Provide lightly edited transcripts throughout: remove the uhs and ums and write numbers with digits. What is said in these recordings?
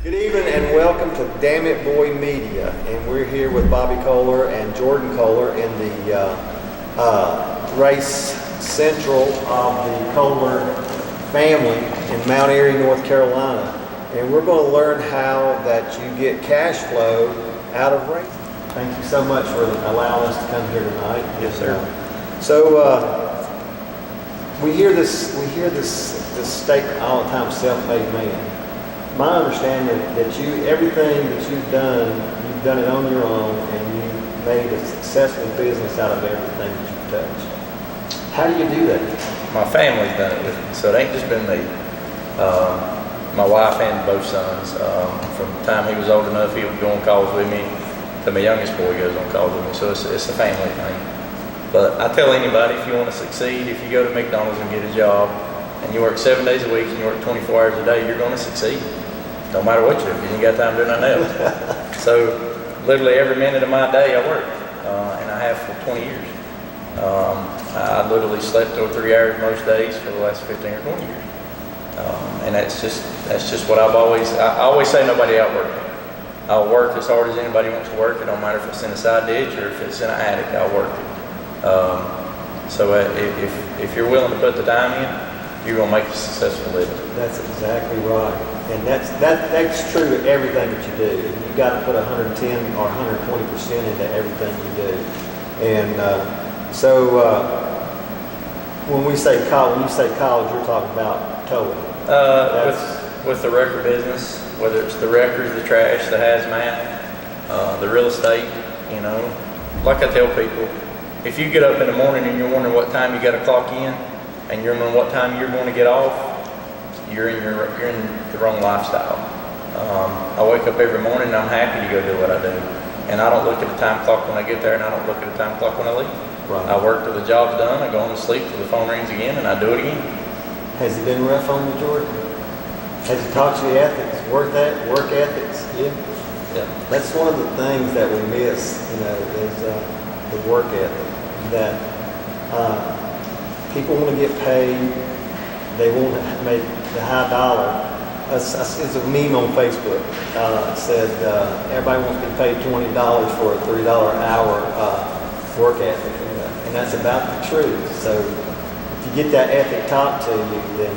Good evening and welcome to Damn It Boy Media, and we're here with Bobby Koehler and Jordan Koehler in the race central of the Koehler family in Mount Airy, North Carolina, and we're going to learn how that you get cash flow out of racing. Thank you so much for allowing us to come here tonight. Yes, sir. We hear this statement all the time, self-made man. My understanding that everything that you've done it on your own, and you made a successful business out of everything that you've touched. How do you do that? My family's done it with me, so it ain't just been me. My wife and both sons. From the time he was old enough, he would go on calls with me, to my youngest boy goes on calls with me, so it's a family thing. But I tell anybody, if you want to succeed, if you go to McDonald's and get a job, and you work 7 days a week, and you work 24 hours a day, you're going to succeed. No matter what you do, because you ain't got time to do nothing else. So literally every minute of my day I work, and I have for 20 years. I literally slept over 3 hours most days for the last 15 or 20 years. And that's just what I always say, nobody outwork me. I'll work as hard as anybody wants to work. It don't matter if it's in a side ditch or if it's in an attic, I'll work it. So if you're willing to put the time in, you're gonna make a successful living. That's exactly right, and that's true to everything that you do. You got to put 110 or 120% into everything you do. And when you say college, you're talking about towing. With the record business, whether it's the records, the trash, the hazmat, the real estate, you know, like I tell people, if you get up in the morning and you're wondering what time you got to clock in, and you're wondering what time you're going to get off, you're in the wrong lifestyle. I wake up every morning and I'm happy to go do what I do. And I don't look at the time clock when I get there, and I don't look at the time clock when I leave. Right. I work till the job's done, I go home to sleep till the phone rings again, and I do it again. Has it been rough on you, Jordan? Has it taught you ethics, work ethics? Yeah. That's one of the things that we miss, you know, is the work ethic. That people want to get paid. They want to make the high dollar. It's a meme on Facebook. It said everybody wants to be paid $20 for a $3 an hour work ethic, and that's about the truth. So if you get that ethic taught to you, then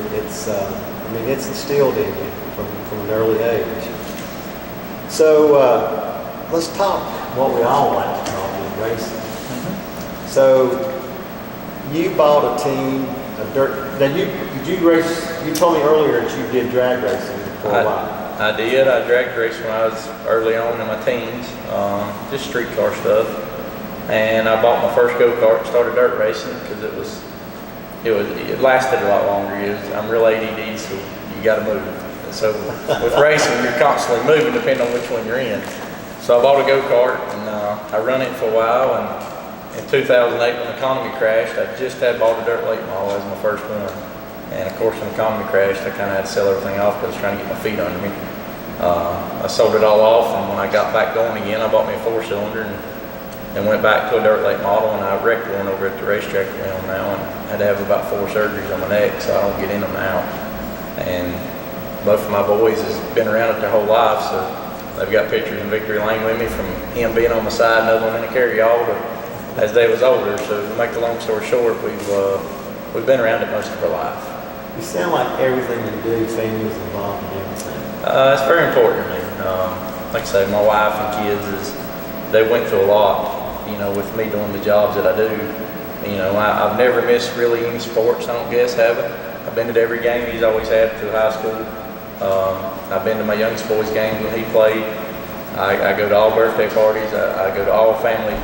it's instilled in you from an early age. So let's talk what we all like to talk in racing. Mm-hmm. So you bought a team of dirt. Now you race. You told me earlier that you did drag racing for a while. I did. I drag raced when I was early on in my teens, just street car stuff. And I bought my first go-kart and started dirt racing because it lasted a lot longer. I'm real ADD, so you got to move. And so with racing, you're constantly moving depending on which one you're in. So I bought a go-kart and I run it for a while. And in 2008, when the economy crashed, I just had bought a dirt late model as my first one. And of course, when the economy crashed, I kind of had to sell everything off because I was trying to get my feet under me. I sold it all off, and when I got back going again, I bought me a 4-cylinder and went back to a dirt late model, and I wrecked one over at the racetrack we're on now, and had to have about 4 surgeries on my neck, so I don't get in them now. And both of my boys has been around it their whole life, so they've got pictures in Victory Lane with me from him being on my side, another one in the carryall, as they was older. So to make the long story short, we've been around it most of our life. You sound like everything you do, family's involved in everything. It's very important to me. Like I say, my wife and kids they went through a lot, you know, with me doing the jobs that I do. You know, I've never missed really any sports, I don't guess, have I? I've been to every game he's always had through high school. I've been to my youngest boy's games when he played. I go to all birthday parties. I go to all family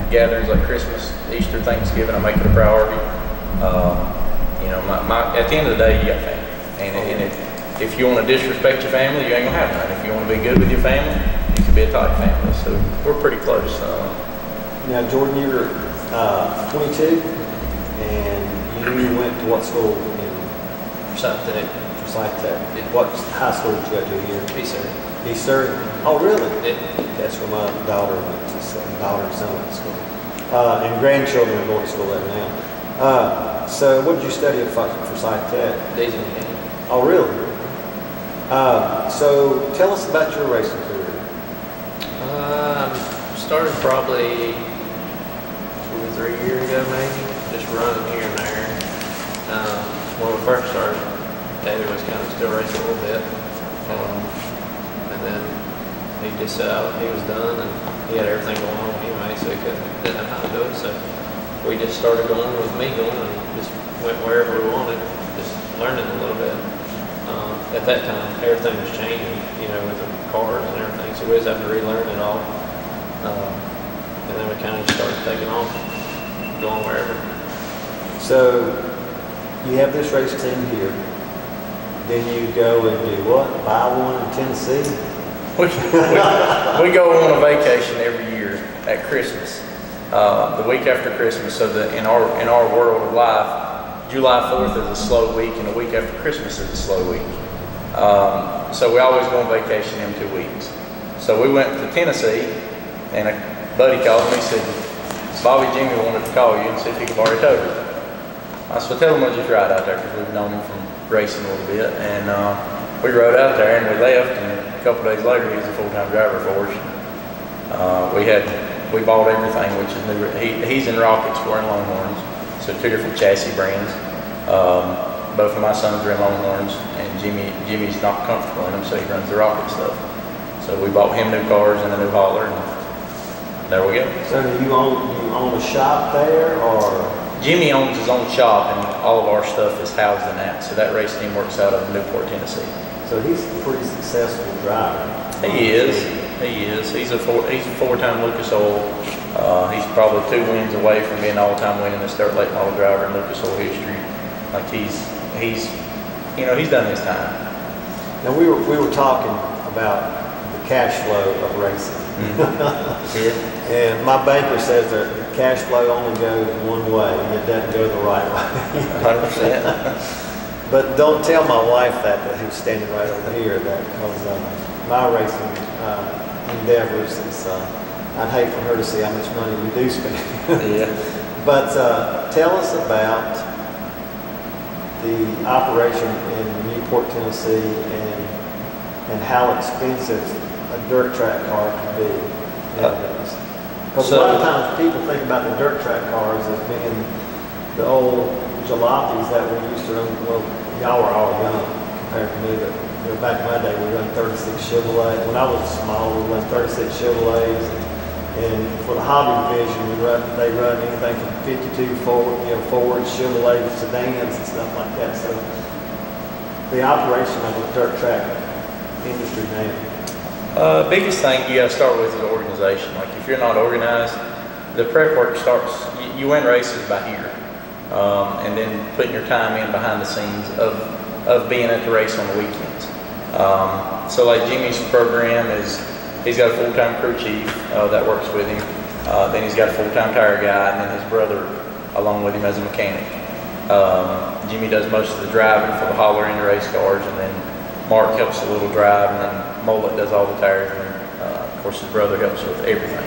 gatherings like Christmas, Easter, Thanksgiving. I make it a priority. You know, at the end of the day, you got family. And if you want to disrespect your family, you ain't gonna have none. If you want to be good with your family, you can be a tight family. So we're pretty close. Now, Jordan, you're 22, and you went to what school? Forsyth Tech. Forsyth Tech. What high school did you go to here? East Surrey. Oh, really? Yeah. That's where my daughter went to. Daughter and son went to school. And grandchildren are going to school there now. So what did you study at Forsyth Tech? Diesel mechanic. Oh, really? So tell us about your racing career. Started probably 2 or 3 years ago, maybe, just running here and there. When we first started, David was kind of still racing a little bit. And then he just said he was done and he had everything going on anyway, so he didn't have time to do it. So we just started going with me going and just went wherever we wanted, just learning a little bit. At that time, everything was changing, with the cars and everything, so we was having to relearn it all. And then we kind of started taking off, going wherever. So you have this race team here. Then you go and do what? Buy one in Tennessee? We go on a vacation every year at Christmas, the week after Christmas. So that in our world of life, July 4th is a slow week, and the week after Christmas is a slow week. So we always go on vacation in 2 weeks. So we went to Tennessee, and a buddy called me and said, Bobby Jimmy wanted to call you and see if he could borrow your toter. I said, tell him we'll just ride out there because we've known him from racing a little bit. And we rode out there and we left, and a couple of days later he was a full-time driver for us. We bought everything, which is new. He's in Rockets, we're in Longhorns, so 2 different chassis brands. Both of my sons are in Longhorns, and Jimmy's not comfortable in them, so he runs the Rocket stuff. So we bought him new cars and a new hauler, and there we go. So do you own a shop there, or? Jimmy owns his own shop, and all of our stuff is housed in that. So that race team works out of Newport, Tennessee. So he's a pretty successful driver. He is. He's a four-time Lucas Oil. He's probably 2 wins away from being all-time winning the dirt late model driver in Lucas Oil history. Like he's done his time. Now we were talking about the cash flow of racing. Yeah. And my banker says that the cash flow only goes one way, and it doesn't go the right way. 100%. But don't tell my wife that who's standing right over here, that because my racing endeavors is, I'd hate for her to see how much money we do spend. Yeah. But tell us about the operation in Newport, Tennessee, and how expensive a dirt track car can be nowadays. Because a lot of times people think about the dirt track cars as being the old jalopies that we used to run. Well, y'all were all young compared to me, but back in my day we run 36 Chevrolet. When I was small, we run 36 Chevrolets, and for the hobby division, they run anything from 52 Ford Chevrolet sedans and stuff like that. So the operation of the dirt track industry now. Biggest thing you got to start with is organization. Like if you're not organized, the prep work starts. You win races by here, and then putting your time in behind the scenes of being at the race on the weekends. So like Jimmy's program is, he's got a full-time crew chief that works with him. Then he's got a full-time tire guy, and then his brother along with him as a mechanic. Jimmy does most of the driving for the hauler and the race cars, and then Mark helps a little drive, and then Mullet does all the tires, and of course his brother helps with everything.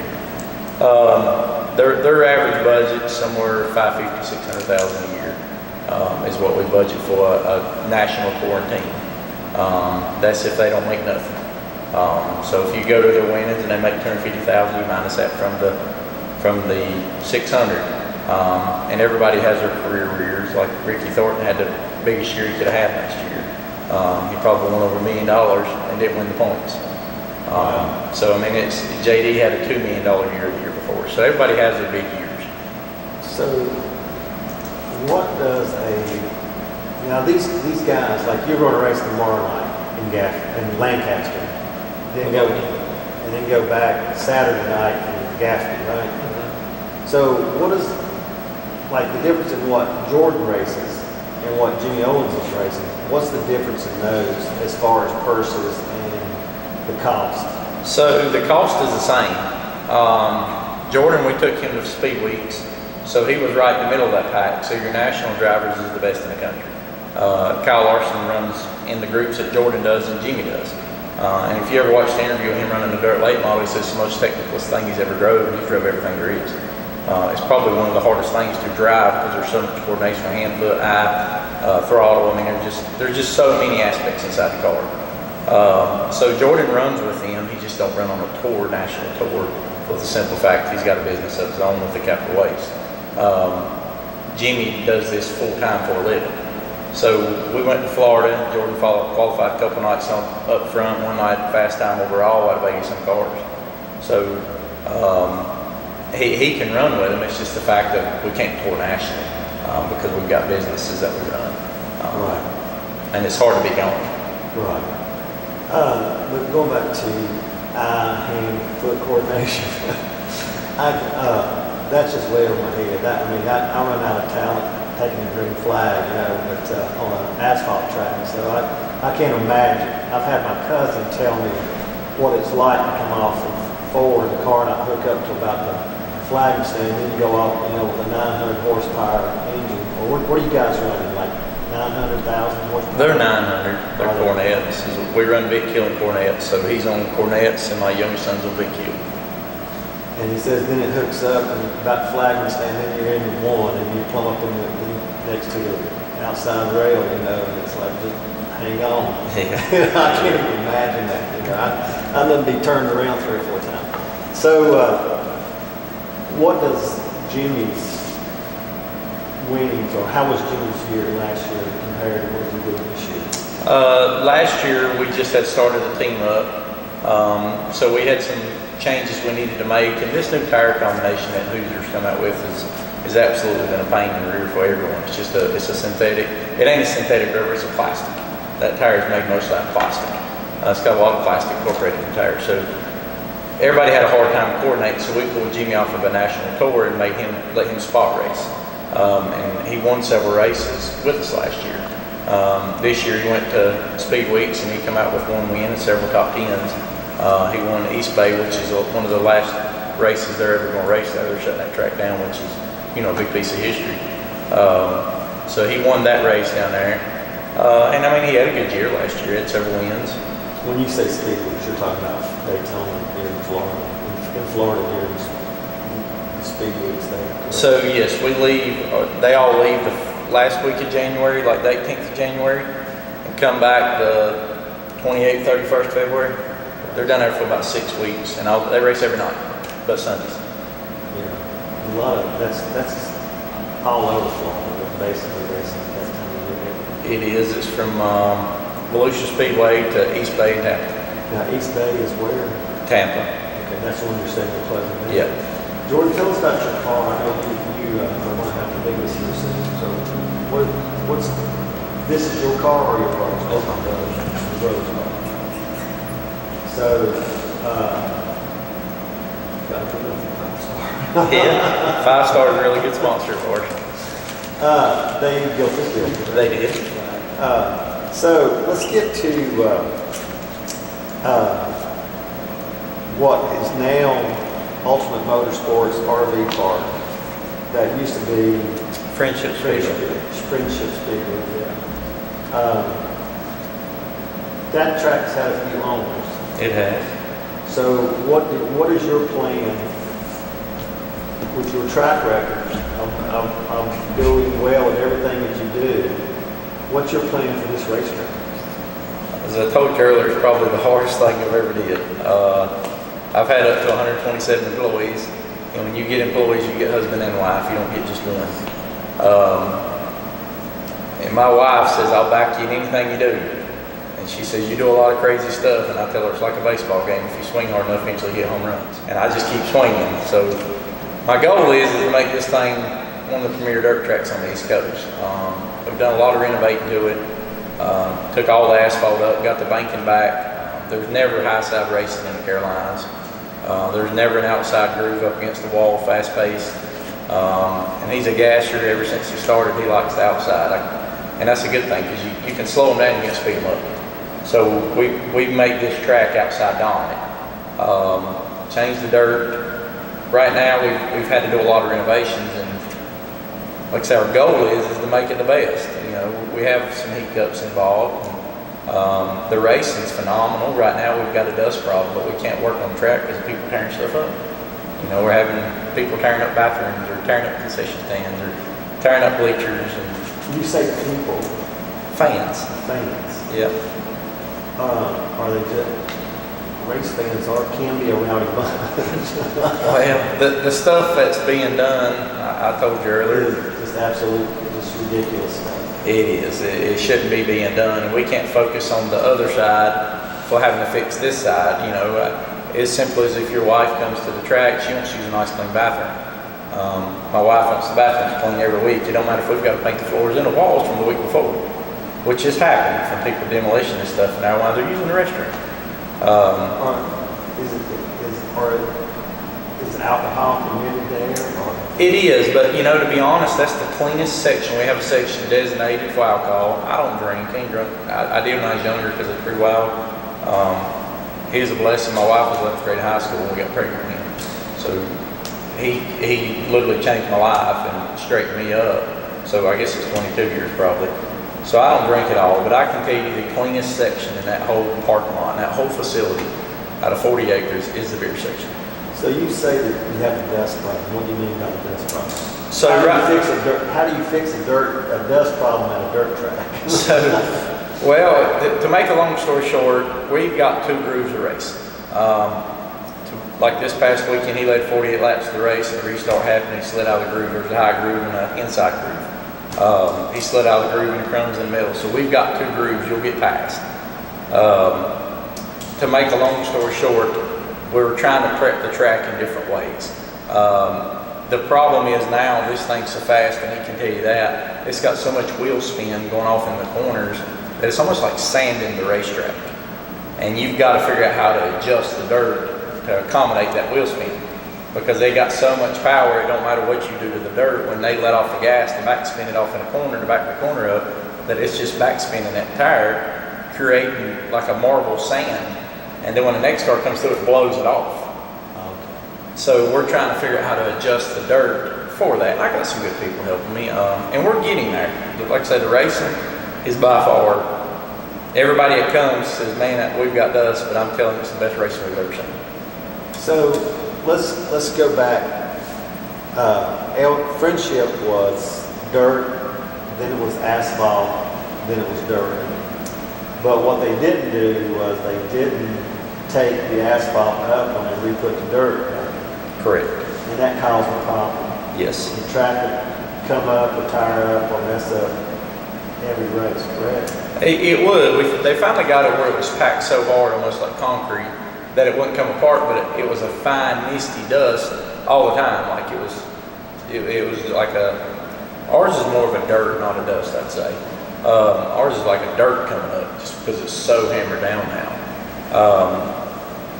Their average budget somewhere $550,000 to $600,000 a year is what we budget for a national quarantine. That's if they don't make nothing. So if you go to their winnings and they make $250,000, you minus that from the 600. And everybody has their career years. Like Ricky Thornton had the biggest year he could have had last year. He probably won over $1 million and didn't win the points. So I mean, JD had a $2 million year the year before. So everybody has their big years. So what does these guys, like you're going to race tomorrow night in Lancaster, then go back Saturday night in Gaffney, right? Mm-hmm. So what is like the difference in what Jordan races and what Jimmy Owens is racing? What's the difference in those as far as purses and the cost? So the cost is the same. Jordan, we took him to Speed Weeks, so he was right in the middle of that pack. So your national drivers is the best in the country. Kyle Larson runs in the groups that Jordan does and Jimmy does. And if you ever watched the interview of him running the dirt late model, he says it's the most technical thing he's ever drove, and he's drove everything there is. It's probably one of the hardest things to drive because there's so much coordination with hand, foot, eye, throttle. I mean, there's just so many aspects inside the car. So Jordan runs with him. He just don't run on a tour, national tour, for the simple fact he's got a business of his own with the Capital Waste. Jimmy does this full time for a living. So we went to Florida. Jordan qualified a couple nights up front, one night fast time overall out of 80-some cars. So he can run with him. It's just the fact that we can't tour nationally because we've got businesses that we run. Right. And it's hard to be gone. Right. But going back to eye, hand, foot coordination, that's just way over my head. I run out of talent taking the green flag, but on an asphalt track. So I can't imagine. I've had my cousin tell me what it's like to come off of forward the car not hook up to about the flag stand, then you go off, with a 900 horsepower engine. Or what are you guys running, like 900,000 horsepower? They're 900. They're Cornettes. We run big kill and Cornettes, so he's on Cornettes, and my youngest son's on big kill. And he says then it hooks up and about flagging stand, then you're in one and you plumb up next to the outside rail, and it's like just hang on. Yeah. I can't even imagine that. I done be turned around 3 or 4 times. So what does Jimmy's winnings, or how was Jimmy's year last year compared to what he's doing this year? Last year we just had started the team up, so we had some changes we needed to make, and this new tire combination that Hoosiers come out with is absolutely been a pain in the rear for everyone. It's a synthetic. It ain't a synthetic rubber, it's a plastic. That tire is made mostly out of plastic. It's got a lot of plastic incorporated in the tire. So everybody had a hard time coordinating, so we pulled Jimmy off of a national tour and let him spot race. And he won several races with us last year. This year he went to Speed Weeks and he come out with 1 win and several top 10s. He won East Bay, which is one of the last races they're ever going to race there. They're shutting that track down, which is, a big piece of history. So he won that race down there. And he had a good year last year. He had several wins. When you say Speed Weeks, you're talking about Daytona here in Florida. In Florida here, the Speed Weeks there. Correct? So yes, we leave. They all leave the last week of January, like the 18th of January, and come back the 28th, 31st February. They're down there for about 6 weeks, and they race every night, but Sundays. Yeah, a lot of that's all over Florida, basically racing at that time of year. It is. It's from Volusia Speedway to East Bay and Tampa. Now East Bay is where? Tampa. Okay, that's the one you're saying with Pleasant Valley. Yeah. Jordan, tell us about your car. I know you are going to have to make this here soon. So, this is your car or your brother's car? It's my brother's. Your brother's car. So, gotta put it on 5-star. Yeah, 5-star is a really good sponsor for us. They built this building. They did. So let's get to what is now Ultimate Motorsports RV Park. That used to be Friendship Speedway. Friendship Speedway. Yeah. That track's had a few owners. It has. So what is your plan with your track record of doing well at everything that you do? What's your plan for this racetrack? As I told you earlier, it's probably the hardest thing I've ever did. I've had up to 127 employees, and when you get employees, you get husband and wife. You don't get just one. And my wife says, "I'll back you in anything you do." And she says, "You do a lot of crazy stuff." And I tell her it's like a baseball game. If you swing hard enough, eventually you get home runs. And I just keep swinging. So my goal is to make this thing one of the premier dirt tracks on the East Coast. We've done a lot of renovating to it. Took all the asphalt up, got the banking back. There's never high side racing in the Carolinas. There's never an outside groove up against the wall, fast paced. And he's a gasser ever since he started. He likes the outside. And that's a good thing because you can slow him down and you can speed him up. So we made this track outside dominant. Changed the dirt. Right now we've had to do a lot of renovations, and like I said, our goal is to make it the best. We have some hiccups involved. The racing's phenomenal. Right now we've got a dust problem, but we can't work on the track because of people tearing stuff up. We're having people tearing up bathrooms or tearing up concession stands or tearing up bleachers. And You say people. fans. Fans. Yeah. Are they just, race fans can be a rowdy bunch. Well, the stuff that's being done, I told you earlier, It's just absolute, just ridiculous stuff. it is. It shouldn't be being done, and we can't focus on the other side for having to fix this side. You know, as simple as if your wife comes to the track, she wants to use a nice clean bathroom. My wife wants the bathrooms clean every week. It don't matter if we've got to paint the floors and the walls from the week before, which has happened from people demolition and stuff now while they're using the restroom. Is alcohol permitted there? Or? It is, but you know, to be honest, that's the cleanest section. We have a section designated for alcohol. I don't drink, ain't drunk. I did when I was younger because it's pretty wild. He was a blessing. My wife was 11th grade high school when we got pregnant with him. So he literally changed my life and straightened me up. So I guess it's 22 years probably. So I don't drink at all, but I can tell you the cleanest section in that whole parking lot, that whole facility, out of 40 acres, is the beer section. So you say that you have a dust problem. What do you mean by a dust problem? So how do you fix a dust problem at a dirt track? So, well, to make a long story short, we've got 2 grooves to race. Like this past weekend, he led 48 laps of the race, and the restart happened. He slid out of the groove. There's a high groove and an inside groove. He slid out of the groove and the crumbs in the middle. So we've got 2 grooves you'll get past. To make a long story short, we're trying to prep the track in different ways. The problem is now this thing's so fast, and he can tell you that, it's got so much wheel spin going off in the corners that it's almost like sanding the racetrack. And you've got to figure out how to adjust the dirt to accommodate that wheel spin, because they got so much power, it don't matter what you do to the dirt. When they let off the gas, they back spin it off in a corner to back the corner up, that it's just back spinning that tire, creating like a marble sand. And then when the next car comes through, it blows it off. Okay. So we're trying to figure out how to adjust the dirt for that. I got some good people helping me, and we're getting there. Like I said, the racing is by far, everybody that comes says, man, we've got dust, but I'm telling you, it's the best racing we've ever seen. So let's go back. Friendship was dirt, then it was asphalt, then it was dirt. But what they didn't do was they didn't take the asphalt up when they re-put the dirt down. Correct. And that caused a problem. Yes. The track would come up or tire up or mess up every race, correct? It would. They finally got it where it was packed so hard, almost like concrete, that it wouldn't come apart, but it was a fine, misty dust all the time. Like it was like ours is more of a dirt, not a dust, I'd say. Ours is like a dirt coming up just because it's so hammered down now.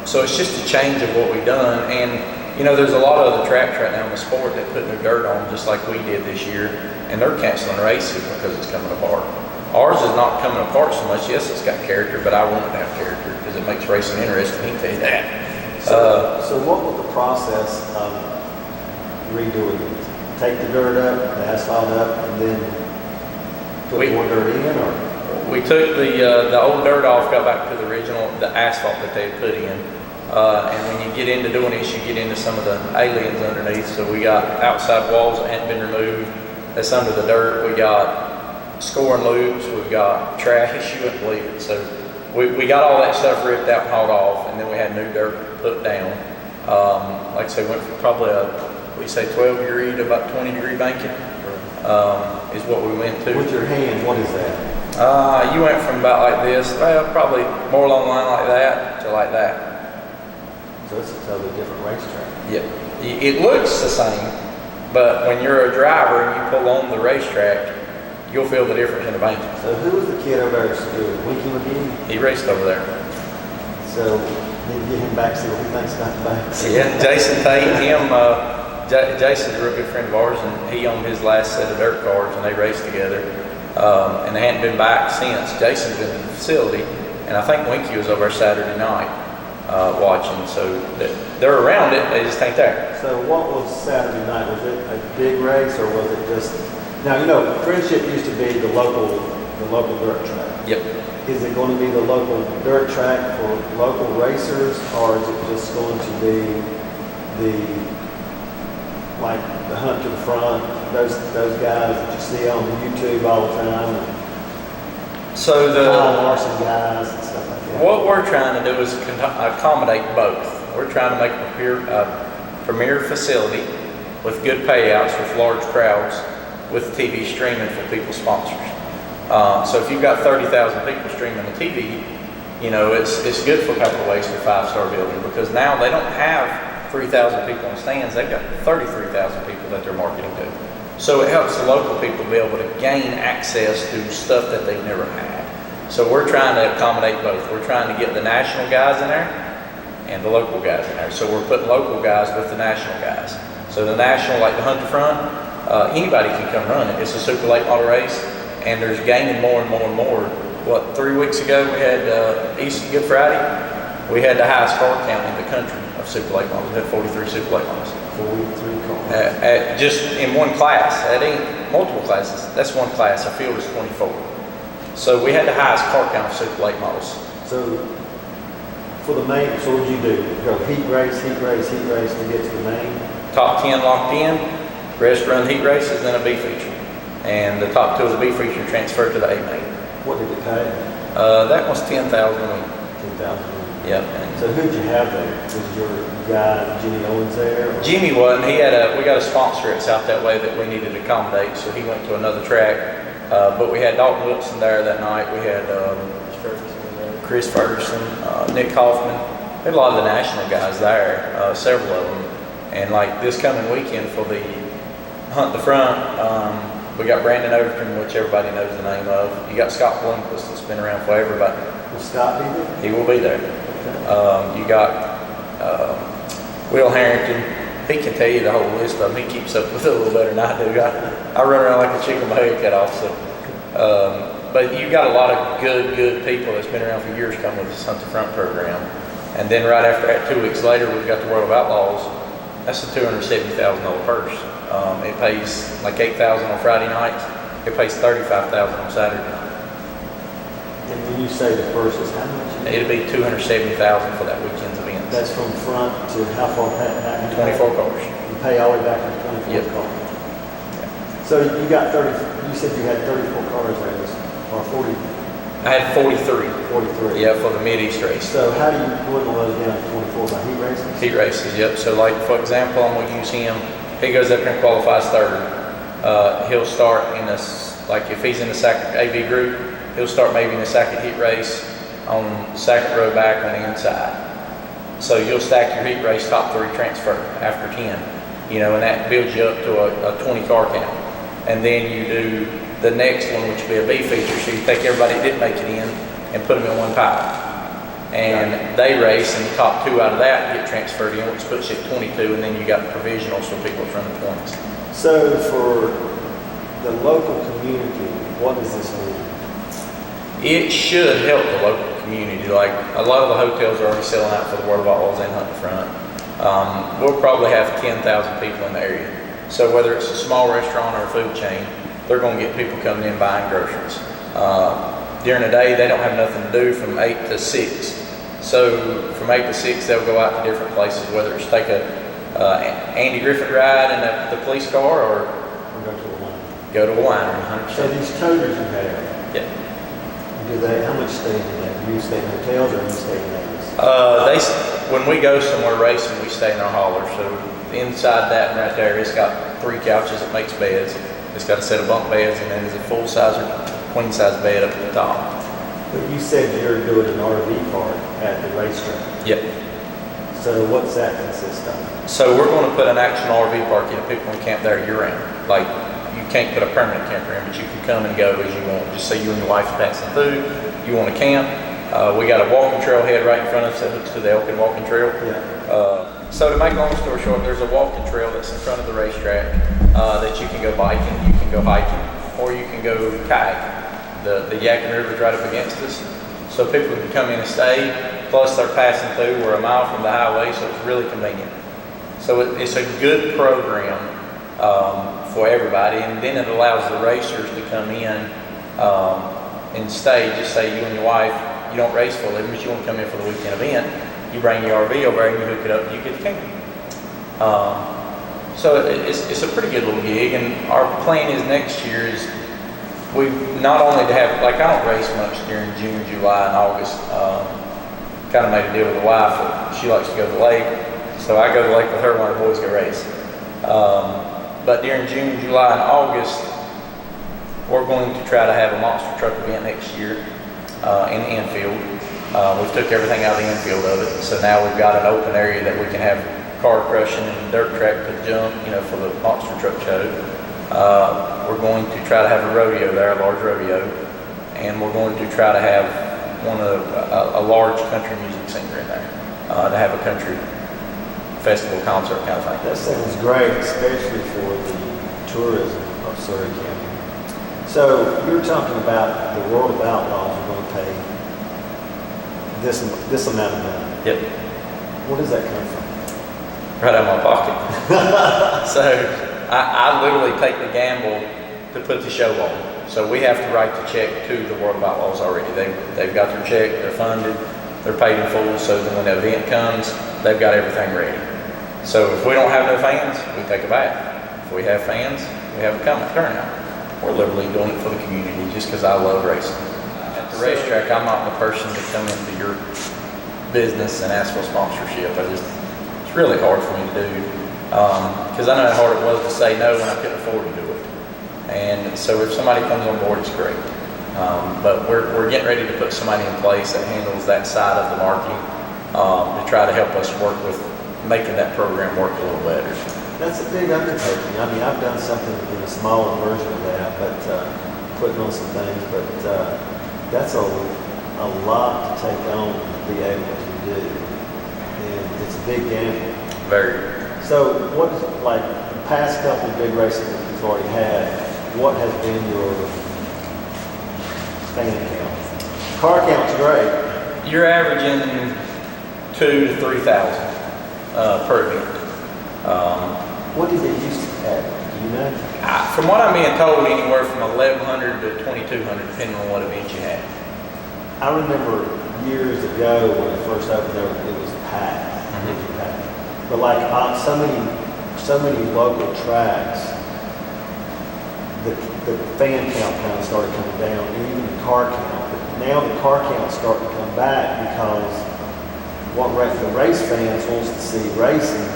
So it's just a change of what we've done. And, you know, there's a lot of other tracks right now in the sport that put new dirt on just like we did this year, and they're canceling races because it's coming apart. Ours is not coming apart so much. Yes, it's got character, but I want it to have character because it makes racing interesting. He can tell you that. So what was the process of redoing it? Take the dirt up, the asphalt up, and then put more dirt in, or? We took the old dirt off, got back to the original, the asphalt that they had put in. And when you get into doing this, you get into some of the aliens underneath. So we got outside walls that hadn't been removed. That's under the dirt. We got scoring loops. We've got trash. You wouldn't believe it. So we got all that stuff ripped out and hauled off, and then we had new dirt put down. Like I say, went from probably we say 12 degree to about 20 degree banking is what we went to. With your hand, what is that? You went from about like this, well, probably more along the line like that to like that. So it's a totally different racetrack. Yeah, it looks the same, but when you're a driver and you pull on the racetrack, you'll feel the difference in the banking. So who was the kid over there doing Winky McGee? He raced over there. So need to get him back, see what he thinks about the back. Yeah, Jason Tate, Jason's a real good friend of ours, and he owned his last set of dirt cars, and they raced together. And they hadn't been back since. Jason's been in the facility, and I think Winky was over Saturday night watching. So they're around it, they just ain't there. So what was Saturday night? Was it a big race, or was it just? Now you know, Friendship used to be the local dirt track. Yep. Is it going to be the local dirt track for local racers, or is it just going to be like the Hunt to the Front, those guys that you see on YouTube all the time? So Kyle Larson guys and stuff like that? what we're trying to do is accommodate both. We're trying to make a premier facility with good payouts, with large crowds, with TV streaming for people's sponsors. So if you've got 30,000 people streaming the TV, you know, it's good for a couple of ways for five-star building, because now they don't have 3,000 people in stands, they've got 33,000 people that they're marketing to. So it helps the local people be able to gain access to stuff that they've never had. So we're trying to accommodate both. We're trying to get the national guys in there and the local guys in there. So we're putting local guys with the national guys. So the national, like the Hunter Front, anybody can come run it. It's a super late model race, and there's gaining more and more and more. What, 3 weeks ago we had Good Friday, we had the highest car count in the country of super late models. We had 43 super late models. 43 cars. Just in one class. That ain't multiple classes. That's one class. Our field is 24. So we had the highest car count of super late models. So for the main, so what'd you do? Go heat race, heat race, heat race to get to the main? Top 10 locked in, rest run heat races, then a B feature. And the top 2 of the B feature transferred to the A main. What did it pay? That was 10,000 a week. 10,000. Yep. So who'd you have there? Was your guy Jimmy Owens there? Or? Jimmy wasn't. We got a sponsor at South that way that we needed to accommodate, so he went to another track. But we had Dalton Wilson there that night. We had Chris Ferguson, Nick Kaufman. We had a lot of the national guys there, several of them. And like this coming weekend for the Hunt the Front, we got Brandon Overton, which everybody knows the name of. You got Scott Blomquist, that's been around forever, but Will Scott be there? he will be there. Okay. You got Will Harrington. He can tell you the whole list of them. He keeps up with it a little better than I do. I run around like a chicken with my head cut off. So, but you got a lot of good people that's been around for years coming with this Hunt the Front program. And then right after that, 2 weeks later, we've got the World of Outlaws. That's a $270,000 purse. It pays like $8,000 on Friday nights. It pays $35,000 on Saturday night. And when you say the purse is how much? It'll be $270,000 for that weekend's event. That's from front to how far back? 24 cars. You pay all the way back to 24 Yep. cars. So you got 30, you said you had 34 cars there, or 40, I had 43. 43. Yeah, for the Mid-East race. So how do you boil those down to 24 by heat races? Heat races, yep. So like, for example, I'm gonna use him. He goes up there and qualifies third. He'll start in this, like if he's in the second AV group, he'll start maybe in the second heat race on the second row back on the inside. So you'll stack your heat race top 3 transfer after 10, you know, and that builds you up to a 20 car count. And then you do the next one, which will be a B feature. So you take everybody that didn't make it in and put them in one pile. And they race, and the top 2 out of that get transferred in, which puts you at 22, and then you got provisionals for people from the points. So for the local community, what does this mean? It should help the local community. Like a lot of the hotels are already selling out for the World of Outlaws and Hunt the Front. We'll probably have 10,000 people in the area. So whether it's a small restaurant or a food chain, they're going to get people coming in buying groceries. During the day, they don't have nothing to do from 8 to 6. So from 8 to 6, they'll go out to different places, whether it's take a Andy Griffith ride in the police car, or go to a winery. So these toters you have, Yeah. do they, how much stay in there? Do you stay in hotels or do you stay in Vegas? When we go somewhere racing, we stay in our hauler. So inside that right there, it's got 3 couches that makes beds. It's got a set of bunk beds, and then there's a full-size or queen-size bed up at the top. But you said you're doing an RV park at the racetrack. Yep. So what's that consist of? So we're going to put an action RV park in. People can camp there year-round. Like, you can't put a permanent camper in, but you can come and go as you want. Just say you and your wife's passing through, you want to camp. We got a walking trailhead right in front of us that hooks to the Elkin walking trail. Yeah. So to make a long story short, there's a walking trail that's in front of the racetrack that you can go biking, you can go hiking, or you can go kayaking. The Yadkin River's right up against us, so people can come in and stay. Plus, they're passing through. We're a mile from the highway, so it's really convenient. So it's a good program for everybody, and then it allows the racers to come in and stay. Just say you and your wife, you don't race for a living, but you want to come in for the weekend event. You bring your RV over and you hook it up, and you get the camp. So it's a pretty good little gig, and our plan is next year is we not only to have, like, I don't race much during June, July, and August. Kind of made a deal with the wife that she likes to go to the lake, so I go to the lake with her when the boys go race. But during June, July, and August, we're going to try to have a monster truck event next year in the infield. We've took everything out of the infield of it, so now we've got an open area that we can have car crushing and dirt track to jump, for the monster truck show. We're going to try to have a rodeo there, a large rodeo, and we're going to try to have a large country music singer in there to have a country festival concert kind of thing. That sounds great, especially for the tourism of Surrey County. So you're talking about the World of Outlaws are going to pay this amount of money. Yep. Where does that come from? Right out of my pocket. So I literally take the gamble to put the show on. So we have to write the check to the World of Outlaws already. They've got their check, they're funded, they're paid in full, so then when the event comes, they've got everything ready. So if we don't have no fans, we take a bath. If we have fans, we have a turnout. We're literally doing it for the community just because I love racing. At the racetrack, I'm not the person to come into your business and ask for sponsorship. It's really hard for me to do because I know how hard it was to say no when I couldn't afford to do it. And so if somebody comes on board, it's great. But we're getting ready to put somebody in place that handles that side of the marketing to try to help us work with making that program work a little better. That's a big undertaking. I mean, I've done something in a smaller version of that, but putting on some things, but that's a lot to take on to be able to do. And it's a big gamble. Very. So what, like the past couple of big races that you've already had, what has been your fan count? Car count's great. You're averaging 2,000 to 3,000 per event. What did they used to have? Do you know? From what I'm being told, anywhere from 1,100 to 2,200, depending on what event you had. I remember years ago when it first opened, it was packed. It was packed. But like on so many local tracks, the fan count kind of started coming down, and even the car count. But now the car count's starting to come back because the race fans wants to see racing,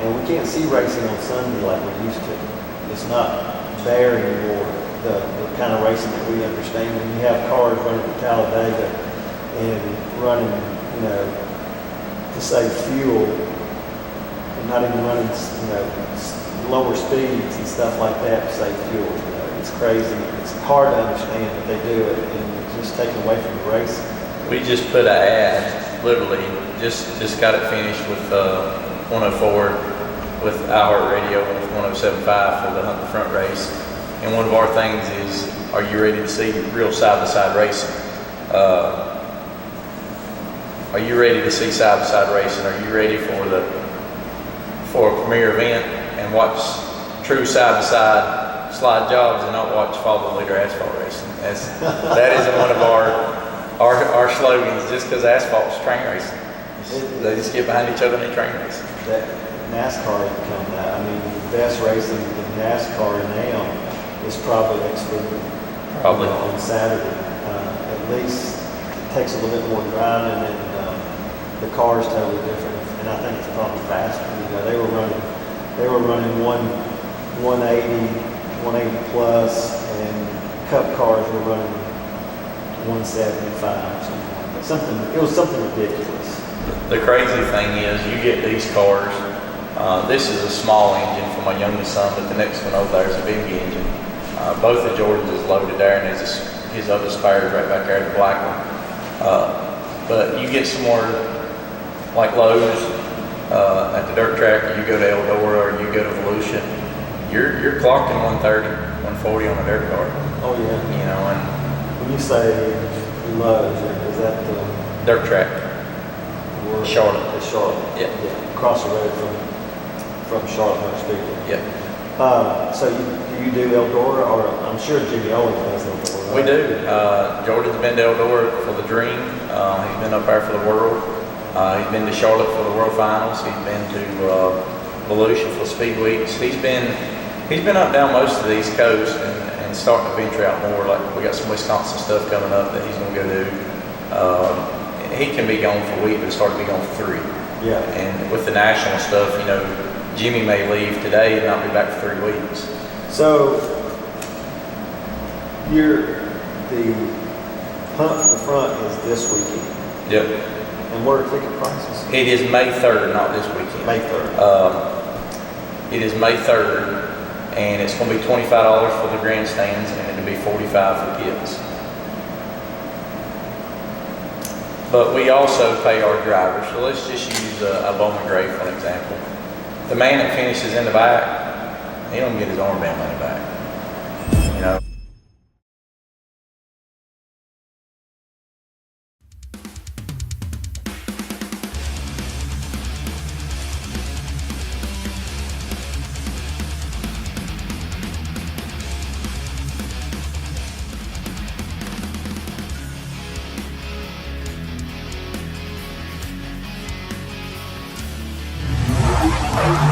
and we can't see racing on Sunday like we used to. It's not there anymore, the kind of racing that we understand. When you have cars running to Talladega and running, to save fuel, and not even running, lower speeds and stuff like that to save fuel. It's crazy. It's hard to understand, but they do it, and it's just taken away from the racing. We just put an ad, literally, just got it finished with 104 with iHeartRadio with 107.5 for the Hunt the Front race. And one of our things is, are you ready to see real side-by-side racing? Are you ready to see side-by-side racing? Are you ready for a premier event and watch true side-by-side slide jobs and not watch follow-the-leader asphalt racing? That is one of our slogans, just because asphalt's train racing. They just get behind each other and they train racing. That NASCAR has become that. I mean, the best racing in NASCAR now is probably Xfinity. Probably. On Saturday. At least it takes a little bit more driving, and the car is totally different. And I think it's probably faster. They were running 180 plus, and Cup cars were running 175 or something like that. It was something ridiculous. The crazy thing is, you get these cars. This is a small engine for my youngest son, but the next one over there is a big engine. Both of Jordan's is loaded there, and his other spares right back there, the black one. But you get some more like Lowe's at the dirt track, you go to Eldora or you go to Volusia, you're clocked in 130, 140 on a dirt car. Oh yeah. And when you say Lowe's, is that the dirt track? Charlotte. It's Charlotte. Yeah. Across the road from Charlotte Motor Speedway. Yeah. So do you do Eldora, or I'm sure Jimmy Owens does Eldora, right? We do. Jordan's been to Eldora for the Dream. He's been up there for the World. He's been to Charlotte for the World Finals. He's been to Volusia for Speed Weeks. He's been up down most of the East Coast and and starting to venture out more. Like we got some Wisconsin stuff coming up that he's gonna go do. He can be gone for a week, but it's hard to be gone for 3. Yeah. And with the national stuff, you know, Jimmy may leave today and not be back for 3 weeks. So, the hunt for the front is this weekend. Yep. And what are ticket prices? It is May 3rd, not this weekend. May 3rd. It is May 3rd, and it's going to be $25 for the grandstands, and it'll be $45 for kids. But we also pay our drivers. So let's just use a Bowman Gray for an example. The man that finishes in the back, he don't get his armband money back. You know.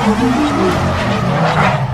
Thank you.